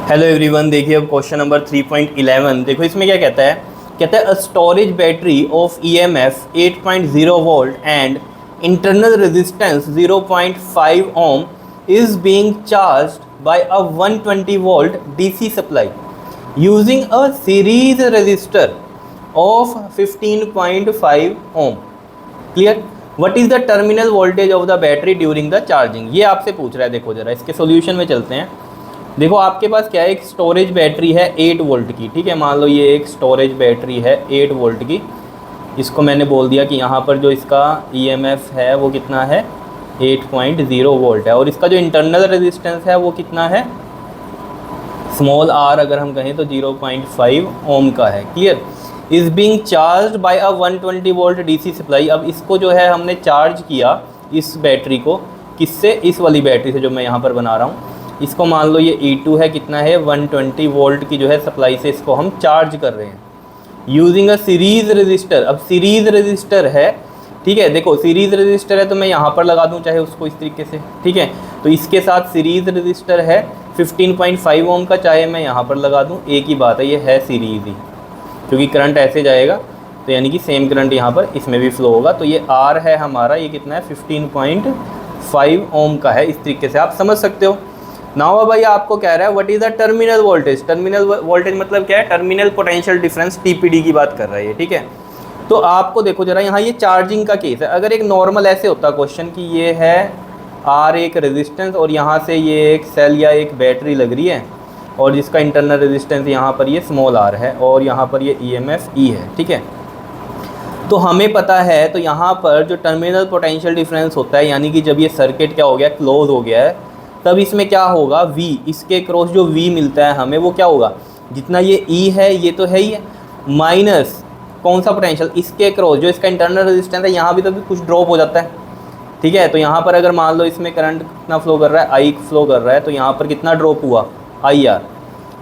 Hello everyone, देखिए अब question number 3.11 देखो इसमें क्या कहता है a storage battery of EMF 8.0 volt and internal resistance 0.5 ohm is being charged by a 120 volt DC supply using a series resistor of 15.5 ohm. Clear? What is the terminal voltage of the battery during the charging, ये आपसे पूछ रहा है। देखो जरा इसके solution में चलते हैं। देखो आपके पास क्या है, एक स्टोरेज बैटरी है 8 वोल्ट की, ठीक है। मान लो ये एक स्टोरेज बैटरी है 8 वोल्ट की। इसको मैंने बोल दिया कि यहाँ पर जो इसका ईएमएफ है वो कितना है, 8.0 वोल्ट है। और इसका जो इंटरनल रेजिस्टेंस है वो कितना है, स्मॉल आर अगर हम कहें तो 0.5 ओम का है। Clear? Is being charge by a 120 volt DC supply. अब इसको जो है हमने चार्ज किया इस बैटरी को, किससे, इस वाली बैटरी से जो मैं यहाँ पर बना रहा हूँ। इसको मान लो ये E2 है, कितना है 120 वोल्ट की जो है सप्लाई से इसको हम चार्ज कर रहे हैं यूजिंग अ सीरीज रजिस्टर। अब सीरीज रजिस्टर है, ठीक है। देखो सीरीज रजिस्टर है तो मैं यहाँ पर लगा दूँ चाहे उसको इस तरीके से, ठीक है। तो इसके साथ सीरीज रजिस्टर है 15.5 ओम का, चाहे मैं यहाँ पर लगा दूँ, एक ही बात है, ये है सीरीज ही, क्योंकि करंट ऐसे जाएगा तो यानी कि सेम करंट यहाँ पर इसमें भी फ्लो होगा। तो ये आर है हमारा, ये कितना है 15.5 ओम का है। इस तरीके से आप समझ सकते हो। नाउ भाई आपको कह रहा है what is the terminal voltage. Terminal voltage मतलब क्या है, टर्मिनल पोटेंशियल डिफरेंस, टीपीडी की बात कर रहा है ये, ठीक है। तो आपको देखो जरा यहाँ ये चार्जिंग का केस है। अगर एक नॉर्मल ऐसे होता क्वेश्चन कि ये है आर एक रेजिस्टेंस और यहाँ से ये एक सेल या एक बैटरी लग रही है और जिसका इंटरनल रेजिस्टेंस यहाँ पर ये स्मॉल आर है और यहाँ पर ये ईएमएफ ई है, ठीक है। तो हमें पता है, तो यहाँ पर जो टर्मिनल पोटेंशियल डिफरेंस होता है, यानी कि जब ये सर्किट क्या हो गया, क्लोज हो गया है, तब इसमें क्या होगा, V, इसके क्रॉस जो V मिलता है हमें वो क्या होगा, जितना ये E है ये तो है ही है, माइनस कौन सा पोटेंशियल, इसके क्रॉस जो इसका इंटरनल रेजिस्टेंस है, यहाँ भी तो कुछ ड्रॉप हो जाता है, ठीक है। तो यहाँ पर अगर मान लो इसमें करंट कितना फ्लो कर रहा है, I फ्लो कर रहा है, तो यहाँ पर कितना ड्रॉप हुआ, IR।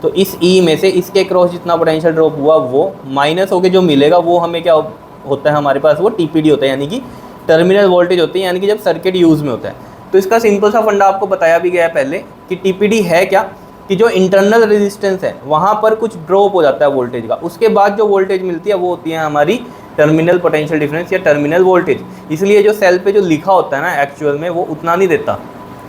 तो इस E में से इसके क्रॉस जितना पोटेंशियल ड्रॉप हुआ वो माइनस होकर जो मिलेगा वो हमें क्या होता है, हमारे पास वो TPD होता है, यानी कि टर्मिनल वोल्टेज होती है, यानी कि जब सर्किट यूज़ में होता है। तो इसका सिंपल सा फंडा आपको बताया भी गया है पहले कि टीपीडी है क्या, कि जो इंटरनल रेजिस्टेंस है वहाँ पर कुछ ड्रॉप हो जाता है वोल्टेज का, उसके बाद जो वोल्टेज मिलती है वो होती है हमारी टर्मिनल पोटेंशियल डिफरेंस या टर्मिनल वोल्टेज। इसलिए जो सेल पे जो लिखा होता है ना एक्चुअल में वो उतना नहीं देता,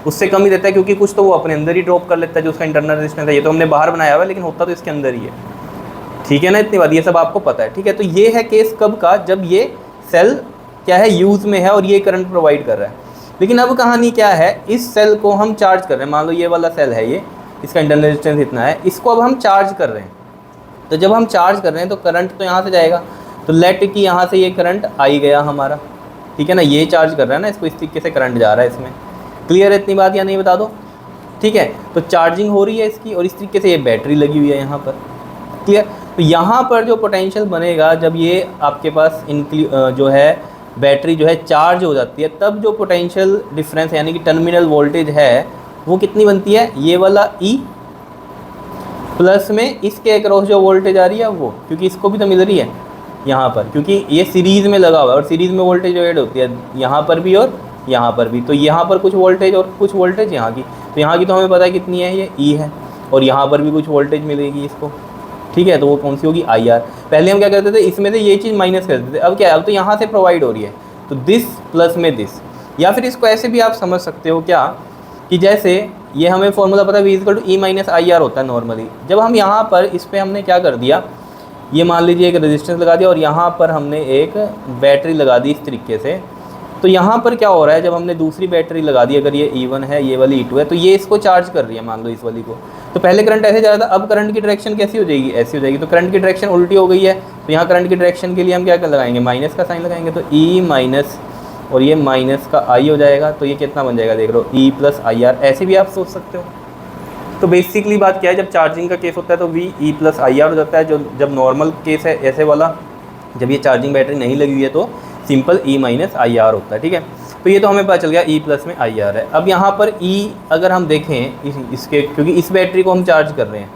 उससे कम ही देता है, क्योंकि कुछ तो वो अपने अंदर ही ड्रॉप कर लेता है जो उसका इंटरनल रेजिस्टेंस है। ये तो हमने बाहर बनाया हुआ है लेकिन होता तो इसके अंदर ही है, ठीक है ना। इतनी बात ये सब आपको पता है, ठीक है। तो ये है केस कब का, जब ये सेल क्या है, यूज़ में है और ये करंट प्रोवाइड कर रहा है। लेकिन अब कहानी क्या है, इस सेल को हम चार्ज कर रहे हैं, मान लो ये वाला सेल है, ये इसका इंटरनल रेजिस्टेंस इतना है, इसको अब हम चार्ज कर रहे हैं। तो जब हम चार्ज कर रहे हैं तो करंट तो यहाँ से जाएगा, तो लेट कि यहाँ से ये करंट आई गया हमारा, ठीक है ना। ये चार्ज कर रहा है ना इसको, इस तरीके से करंट जा रहा है इसमें। क्लियर है इतनी बात या नहीं, बता दो, ठीक है। तो चार्जिंग हो रही है इसकी और इस तरीके से ये बैटरी लगी हुई है यहाँ पर। क्लियर? तो यहाँ पर जो पोटेंशियल बनेगा जब ये आपके पास जो है बैटरी जो है चार्ज हो जाती है, तब जो पोटेंशियल डिफरेंस यानी कि टर्मिनल वोल्टेज है वो कितनी बनती है, ये वाला E प्लस में इसके अक्रॉस जो वोल्टेज आ रही है वो, क्योंकि इसको भी तो मिल रही है यहाँ पर, क्योंकि ये सीरीज़ में लगा हुआ है और सीरीज़ में वोल्टेज जो ऐड होती है यहाँ पर भी और यहाँ पर भी। तो यहाँ पर कुछ वोल्टेज और कुछ वोल्टेज यहाँ की, तो यहाँ की तो हमें पता है कितनी है, ये E है, और यहाँ पर भी कुछ वोल्टेज मिलेगी इसको, ठीक है। तो वो कौन सी होगी, IR। पहले हम क्या करते थे, इसमें से ये चीज़ माइनस करते थे, अब क्या है, अब तो यहाँ से प्रोवाइड हो रही है, तो दिस प्लस में दिस। या फिर इसको ऐसे भी आप समझ सकते हो क्या, कि जैसे ये हमें फॉर्मूला पता है V equal to E minus IR होता है नॉर्मली। जब हम यहाँ पर इस पर हमने क्या कर दिया, ये मान लीजिए एक रेजिस्टेंस लगा दिया और यहाँ पर हमने एक बैटरी लगा दी इस तरीके से, तो यहाँ पर क्या हो रहा है, जब हमने दूसरी बैटरी लगा दी, अगर ये E1 है ये वाली E2 है, तो ये इसको चार्ज कर रही है मान लो इस वाली को। तो पहले करंट ऐसे जा रहा था, अब करंट की डायरेक्शन कैसी हो जाएगी, ऐसी हो जाएगी। तो करंट की डायरेक्शन उल्टी हो गई है, तो यहाँ करंट की डायरेक्शन के लिए हम क्या लगाएंगे, माइनस का साइन लगाएंगे। तो E माइनस और ये माइनस का I हो जाएगा, तो ये कितना बन जाएगा, देख लो E प्लस IR। ऐसे भी आप सोच सकते हो। तो बेसिकली बात क्या है, जब चार्जिंग का केस होता है तो V E प्लस IR हो जाता है। जो जब नॉर्मल केस है ऐसे वाला, जब ये चार्जिंग बैटरी नहीं लगी हुई है तो सिंपल E माइनस IR होता है, ठीक है। तो ये तो हमें पता चल गया E प्लस में IR है। अब यहाँ पर E अगर हम देखें इसके, क्योंकि इस बैटरी को हम चार्ज कर रहे हैं,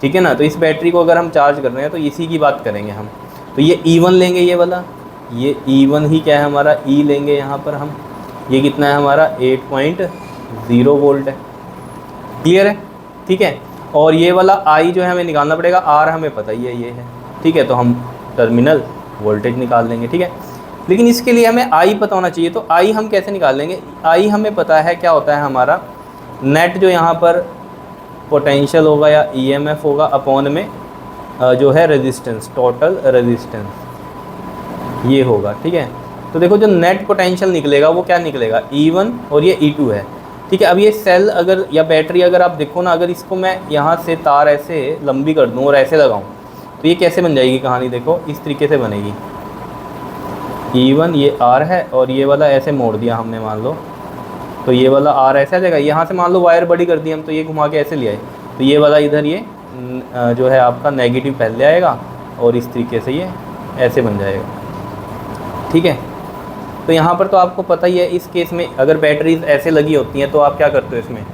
ठीक है ना, तो इस बैटरी को अगर हम चार्ज कर रहे हैं तो इसी की बात करेंगे हम। तो ये E1 लेंगे, ये वाला, ये E1 ही क्या है हमारा, E लेंगे यहाँ पर हम, ये कितना है हमारा 8.0 वोल्ट है। क्लियर है, ठीक है। और ये वाला आई जो है हमें निकालना पड़ेगा, आर हमें पता ही है ये है, ठीक है। तो हम टर्मिनल वोल्टेज निकाल लेंगे, ठीक है। लेकिन इसके लिए हमें आई पता होना चाहिए, तो आई हम कैसे निकाल लेंगे? आई हमें पता है क्या होता है हमारा नेट जो यहाँ पर पोटेंशियल होगा या ईएमएफ होगा अपॉन में जो है रेजिस्टेंस, टोटल रेजिस्टेंस ये होगा, ठीक है। तो देखो जो नेट पोटेंशियल निकलेगा वो क्या निकलेगा, E1 और ये E2 है, ठीक है। अब ये सेल अगर या बैटरी अगर आप देखो ना, अगर इसको मैं यहाँ से तार ऐसे लंबी कर दूँ और ऐसे लगाऊँ तो ये कैसे बन जाएगी कहानी, देखो इस तरीके से बनेगी। E1 ये R है और ये वाला ऐसे मोड़ दिया हमने मान लो, तो ये वाला R ऐसे आ जाएगा। यहाँ से मान लो वायर बड़ी कर दी हम, तो ये घुमा के ऐसे ले आए, तो ये वाला इधर ये जो है आपका नेगेटिव पहले आएगा और इस तरीके से ये ऐसे बन जाएगा, ठीक है। तो यहाँ पर तो आपको पता ही है, इस केस में अगर बैटरीज ऐसे लगी होती हैं तो आप क्या करते हो, इसमें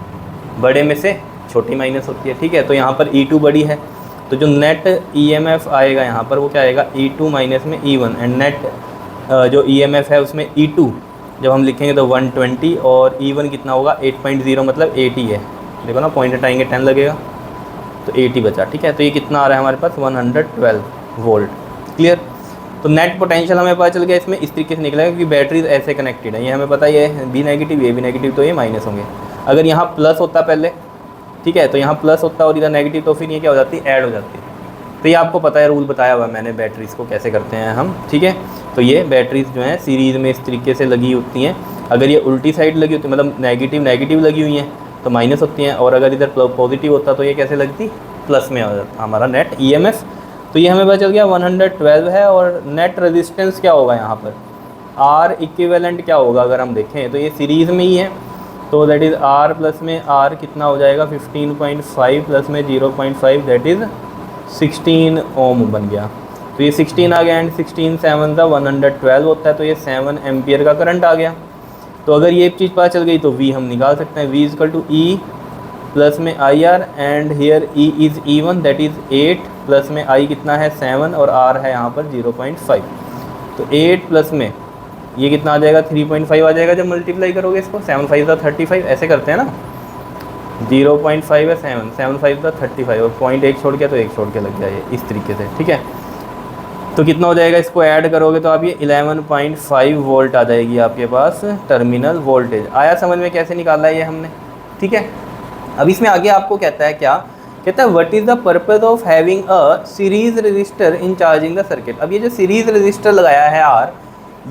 बड़े में से छोटी माइनस होती है, ठीक है। तो यहाँ पर E2 बड़ी है, तो जो नेट EMF आएगा यहाँ पर वो क्या आएगा, E2 माइनस में E1, एंड नेट जो EMF है उसमें E2 जब हम लिखेंगे तो 120 और E1 कितना होगा 8.0 मतलब 80 है। देखो ना पॉइंट हटाएंगे 10 लगेगा तो 80 बचा, ठीक है। तो ये कितना आ रहा है हमारे पास 112 वोल्ट, क्लियर। तो नेट पोटेंशियल हमें पता चल गया इसमें इस तरीके से निकलेगा, क्योंकि बैटरीज ऐसे कनेक्टेड है, ये हमें पता ही है, बी नेगेटिव ये भी नेगेटिव, तो ये माइनस होंगे। अगर यहाँ प्लस होता पहले, ठीक है, तो यहाँ प्लस होता और इधर नेगेटिव, तो फिर ये क्या हो जाती है, ऐड हो जाती है। तो ये आपको पता है, रूल बताया हुआ मैंने बैटरीज़ को कैसे करते हैं हम, ठीक है। तो ये बैटरीज़ जो हैं सीरीज़ में इस तरीके से लगी होती हैं। अगर ये उल्टी साइड लगी होती है, मतलब नेगेटिव नेगेटिव लगी हुई हैं तो माइनस होती हैं, और अगर इधर पॉजिटिव होता तो ये कैसे लगती, प्लस में आ जाता हमारा नेट EMF। तो ये हमें पता चल गया 112 है। और नेट रेजिस्टेंस क्या होगा यहाँ पर, R इक्विवेलेंट क्या होगा अगर हम देखें तो ये सीरीज़ में ही है, तो दैट इज़ R प्लस में R कितना हो जाएगा 15.5 प्लस में 0.5 दैट इज़ 16 ओम बन गया। तो ये 16 आ गया, एंड 16 7 का 112 होता है, तो ये 7 एम्पियर का करंट आ गया। तो अगर ये चीज़ पता चल गई तो V हम निकाल सकते हैं, V equal to E plus में IR, and here E is E1 that is 8 plus में I कितना है 7 और R है यहाँ पर 0.5। तो 8 प्लस में ये कितना आ जाएगा 3.5 आ जाएगा जब मल्टीप्लाई करोगे इसको, 7 5 का 35 ऐसे करते हैं ना, 0.5 है 7 7 5 का 35 और पॉइंट एक छोड़ के तो एक छोड़ के लग जाए इस तरीके से, ठीक है। तो कितना हो जाएगा, इसको ऐड करोगे तो आप ये 11.5 वोल्ट आ जाएगी आपके पास टर्मिनल वोल्टेज। आया समझ में कैसे निकाला है ये हमने, ठीक है। अब इसमें आगे आपको कहता है क्या, कहता है what is the purpose of having a series register in charging the circuit. अब ये जो सीरीज रजिस्टर लगाया है R,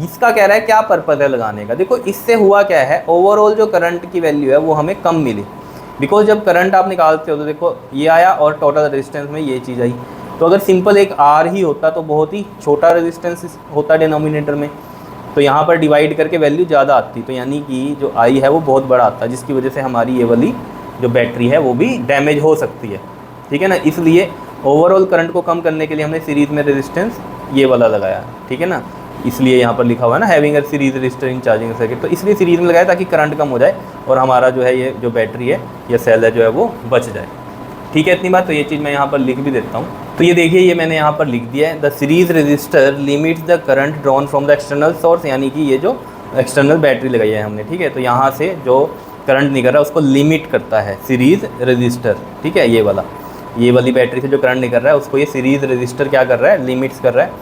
इसका कह रहा है क्या पर्पज़ है लगाने का। देखो इससे हुआ क्या है, ओवरऑल जो करंट की वैल्यू है वो हमें कम मिली, बिकॉज जब करंट आप निकालते हो तो देखो ये आया और टोटल रेजिस्टेंस में ये चीज़ आई। तो अगर सिंपल एक R ही होता तो बहुत ही छोटा रेजिस्टेंस होता डिनोमिनेटर में, तो यहाँ पर डिवाइड करके वैल्यू ज़्यादा आती, तो यानी कि जो I है वो बहुत बड़ा आता, जिसकी वजह से हमारी ये वाली जो बैटरी है वो भी डैमेज हो सकती है, ठीक है ना। इसलिए ओवरऑल करंट को कम करने के लिए हमने सीरीज़ में रेजिस्टेंस ये वाला लगाया, ठीक है ना। इसलिए यहाँ पर लिखा हुआ है ना having a series register in charging circuit, तो इसलिए सीरीज़ में लगाया ताकि करंट कम हो जाए और हमारा जो है ये जो बैटरी है या सेल है जो है वो बच जाए, ठीक है। इतनी बात, तो ये चीज़ मैं यहाँ पर लिख भी देता हूँ। तो ये देखिए ये मैंने यहाँ पर लिख दिया है, the series register limits the current drawn from the external source, यानी कि ये जो एक्सटर्नल बैटरी लगाई है हमने, ठीक है। तो यहाँ से जो करंट निकल रहा है उसको लिमिट करता है सीरीज रजिस्टर, ठीक है। ये वाली बैटरी से जो करंट निकल रहा है उसको ये सीरीज रजिस्टर क्या कर रहा है, लिमिट्स कर रहा है।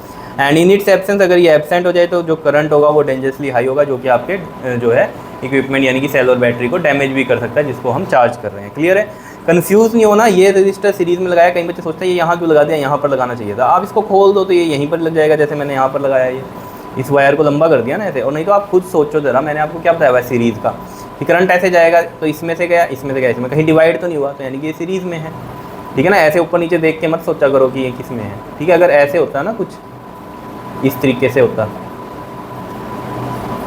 एंड इन इट्स एब्सेंस, अगर ये एब्सेंट हो जाए तो जो करंट होगा वो डेंजरसली हाई होगा, जो कि आपके जो है इक्विपमेंट यानी कि सेल और बैटरी को डैमेज भी कर सकता है जिसको हम चार्ज कर रहे हैं, क्लियर है। कंफ्यूज नहीं होना, ये रजिस्टर सीरीज में लगाया, कई बच्चे सोचते हैं ये यहाँ क्यों लगा दिया, यहाँ पर लगाना चाहिए था। आप इसको खोल दो तो ये यहीं पर लग जाएगा, जैसे मैंने यहाँ पर लगाया, ये इस वायर को लंबा कर दिया ना ऐसे। और नहीं तो आप खुद सोचो जरा, मैंने आपको क्या बताया हुआ है सीरीज़ का, कि करंट ऐसे जाएगा तो इसमें से गया, इसमें से गया, इसमें कहीं डिवाइड तो नहीं हुआ, तो यानी कि ये सीरीज़ में है, ठीक है ना। ऐसे ऊपर नीचे देख के मत सोचा करो कि ये किस में है, ठीक है। अगर ऐसे होता है ना कुछ इस तरीके से होता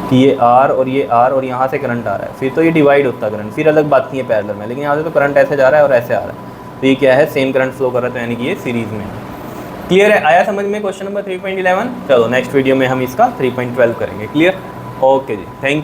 कि ये R और यहाँ से करंट आ रहा है, फिर तो ये डिवाइड होता करंट, फिर अलग बात नहीं है पैरेलल में। लेकिन यहाँ से तो करंट ऐसे जा रहा है और ऐसे आ रहा है, तो ये क्या है, सेम करंट फ्लो कर रहा है, तो यानी कि ये सीरीज़ में है, क्लियर है। आया समझ में क्वेश्चन नंबर 3.11। चलो नेक्स्ट वीडियो में हम इसका 3.12 करेंगे, क्लियर। ओके जी, थैंक यू।